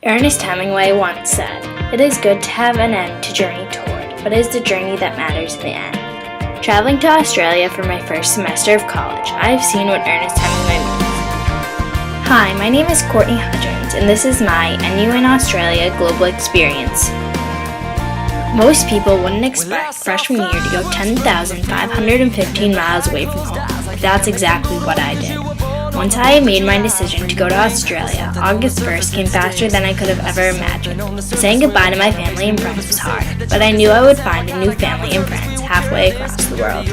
Ernest Hemingway once said, "It is good to have an end to journey toward, but it is the journey that matters in the end." Traveling to Australia for my first semester of college, I have seen what Ernest Hemingway means. Hi, my name is Courtney Hudgins, and this is my NUin Australia Global Experience. Most people wouldn't expect freshman year to go 10,515 miles away from home, but that's exactly what I did. Once I had made my decision to go to Australia, August 1st came faster than I could have ever imagined. Saying goodbye to my family and friends was hard, but I knew I would find a new family and friends halfway across the world.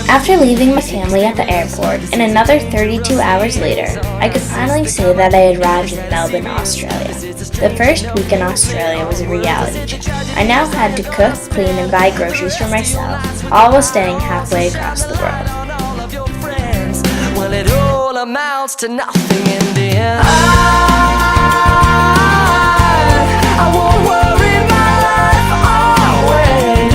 After leaving my family at the airport, and another 32 hours later, I could finally say that I had arrived in Melbourne, Australia. The first week in Australia was a reality check. I now had to cook, clean, and buy groceries for myself, all while staying halfway across the world. I won't worry my life away.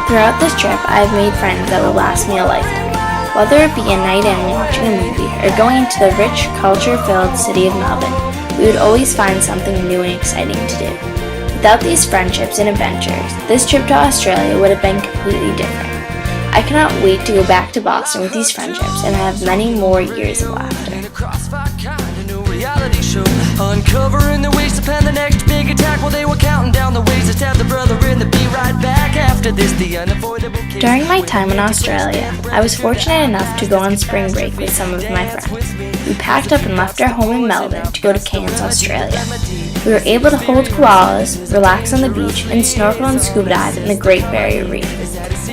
Throughout this trip, I have made friends that will last me a lifetime. Whether it be a night in watching a movie or going into the rich, culture-filled city of Melbourne, we would always find something new and exciting to do. Without these friendships and adventures, this trip to Australia would have been completely different. I cannot wait to go back to Boston with these friendships and have many more years of laughter. Uncovering the ways to plan the next big attack while they were counting down the ways to stab the brother in the be right back after this, the unavoidable. During my time in Australia, I was fortunate enough to go on spring break with some of my friends. We packed up and left our home in Melbourne to go to Cairns, Australia. We were able to hold koalas, relax on the beach, and snorkel and scuba dive in the Great Barrier Reef.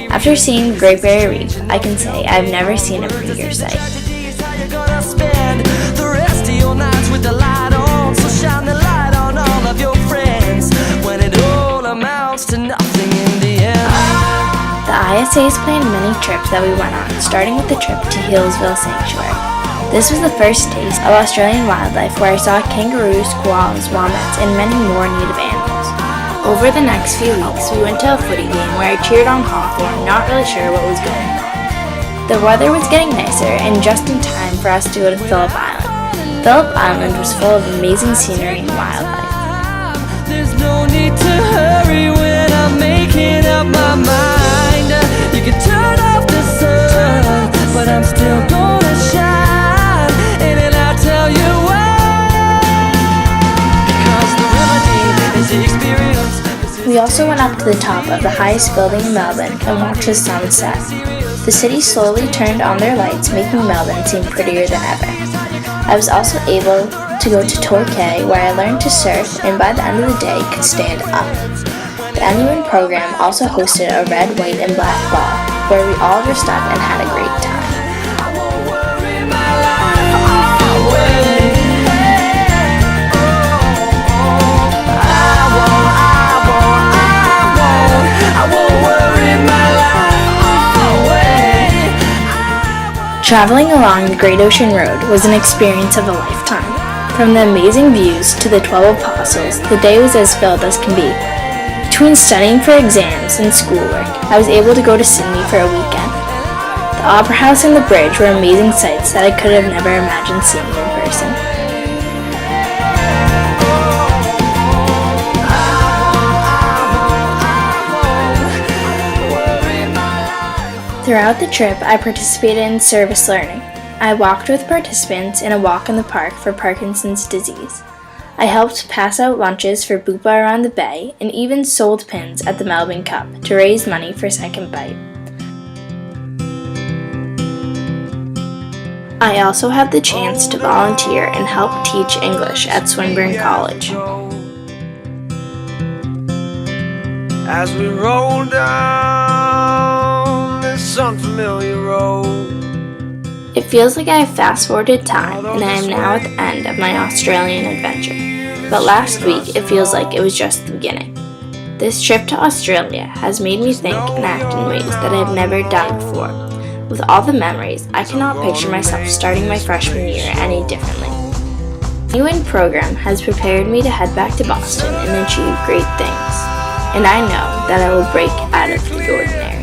After seeing the Great Barrier Reef, I can say I've never seen a prettier sight. With the light on, so shine the light on all of your friends when it all amounts to nothing in the end. The ISAs planned many trips that we went on, starting with the trip to Healesville Sanctuary. This was the first taste of Australian wildlife where I saw kangaroos, koalas, wombats, and many more native animals. Over the next few weeks, we went to a footy game where I cheered on Hawthorn, not really sure what was going on. The weather was getting nicer and just in time for us to go to Phillip Island. Phillip Island was full of amazing scenery and wildlife. There's no need to hurry when I'm making up my mind. You can turn off the sun, but I'm still gonna shine. And I'll tell you why. Because the remedy is the experience. We also went up to the top of the highest building in Melbourne and watched the sun set. The city slowly turned on their lights, making Melbourne seem prettier than ever. I was also able to go to Torquay where I learned to surf and by the end of the day could stand up. The NUin program also hosted a red, white, and black ball where we all dressed up and had a great time. Traveling along the Great Ocean Road was an experience of a lifetime. From the amazing views to the 12 apostles, the day was as filled as can be. Between studying for exams and schoolwork, I was able to go to Sydney for a weekend. The Opera House and the bridge were amazing sights that I could have never imagined seeing in person. Throughout the trip, I participated in service learning. I walked with participants in a walk in the park for Parkinson's disease. I helped pass out lunches for Bupa around the bay and even sold pins at the Melbourne Cup to raise money for Second Bite. I also had the chance to volunteer and help teach English at Swinburne College. As we roll down this unfamiliar road, it feels like I have fast-forwarded time and I am now at the end of my Australian adventure. But last week, it feels like it was just the beginning. This trip to Australia has made me think and act in ways that I have never done before. With all the memories, I cannot picture myself starting my freshman year any differently. The NUin program has prepared me to head back to Boston and achieve great things. And I know that I will break out of the ordinary.